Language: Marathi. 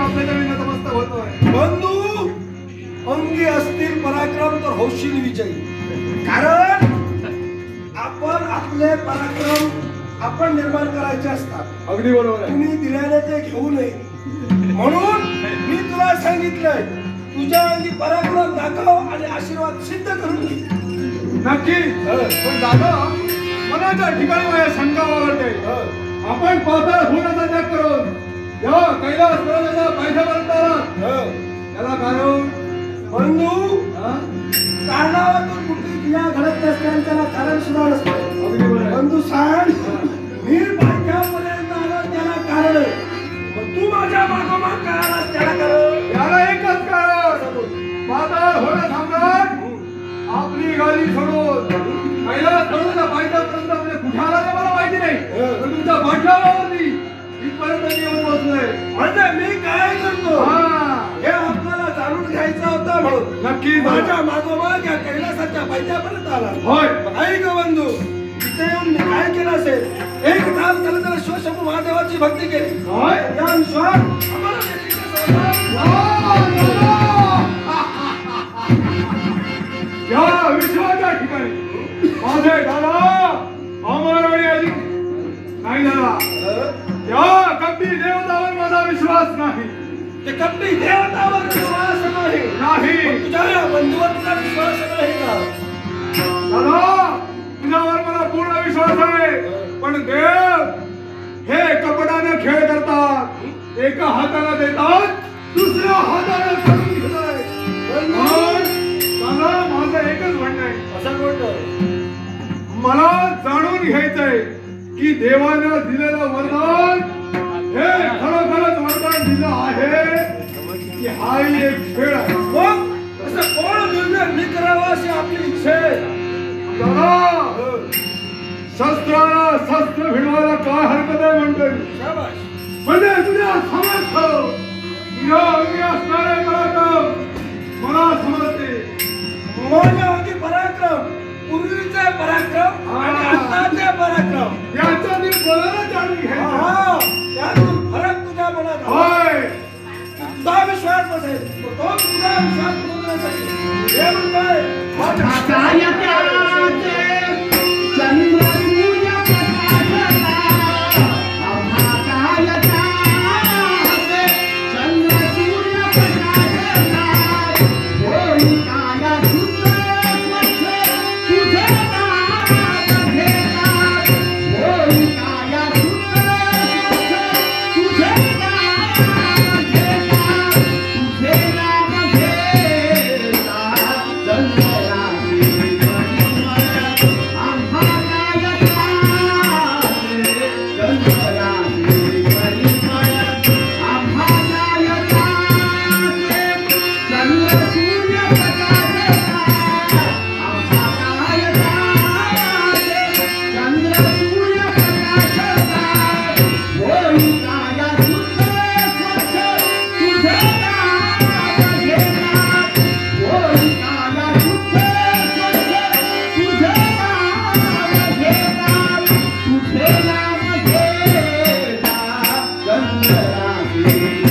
आपल्या चरणी नतमस्तक होतोय. बंधू, अंगी असतील पराक्रम तर होशील विजयी. कारण आपण आपले पराक्रम आपण निर्माण करायचे असतात. अगदी बरोबर आहे. तुम्ही दिल्याने ते घेऊ नये म्हणून मी तुला सांगितलंय, तुझ्या अंगी पराक्रम दाखव आणि आशीर्वाद सिद्ध करून घे. नक्की. पण दादा, मनाच्या ठिकाणी माझ्या शंका वाढते. आपण पाताळ होण्याचा त्याग करून जेव्हा कैलास पर्वताच्या पायथ्यापर्यंत आलात, त्याला कारण बंधू, कारणावातून कुठली क्रिया घडत नसल्याने त्याला कारण सुद्धा नसतं. बंधू सांग, मी पायथ्यापर्यंत आलो त्याला कारण आहे, मग तू माझ्या मागोमाग का आलास त्याला कारण? याला एकच कारण, पाताळ होणं सम्राट आपली गाडी सोडून कैलास पर्वताच्या पायथ्यापर्यंत म्हणजे कुठे आला ते मला माहिती नाही, पण तुमच्या पाठलावरती इथपर्यंत येऊन पोहोचलोय. म्हणजे मी काय करतो हे आपल्याला जाणून घ्यायचं होतं म्हणून नक्की माझ्या मागोमाग या कैलासाच्या पायथ्यापर्यंत आला. होय. ऐक बंधू, इथे येऊन मी काय केलं असेल? एक तास त्याला त्याला शिवशंभू महादेवाची भक्ती केली. होय. या अनुसार आम्हाला या विश्वाच्या ठिकाणी माझे दादा अमरवाणी अधिक नाही झाला. या कपटी देवतावर माझा विश्वास नाही. ते कपटी देवतावर विश्वास नाही. तुझ्या बंधूवर तुझा विश्वास नाही का? दादा, तुझ्यावर मला पूर्ण विश्वास आहे, पण देव हे कपटाने खेळ करतात. एका हाताला देतात, दुसऱ्या हाताला करून घेतात. दादा, माझं एकच म्हणणं आहे. असं कोणतं? मला जाणून घ्यायचंय की देवानं दिलेलं वरदान हे खरोखरच वरदान दिलं आहे की हाही एक खेळ आहे. मग असं कोण दुर्मिळ मी करावं अशी आपली इच्छा आहे? दादा, शस्त्राला शस्त्र भिडवायला काय हरकत आहे म्हणतोय. शाबास. म्हणजे तुझ्या समर्थ तुझ्या अंगी असणारे पराक्रम मला समजते. माझ्या अंगी पराक्रम, पूर्वीचे पराक्रम आणि आताचे पराक्रम याच्यातील बोलायला जाणून घ्यायचं. त्यातून फरक तुझ्या मनात होय. तुझा विश्वास बसेल, तो तुझा विश्वास बदलण्यासाठी हे म्हणतोय Thank you.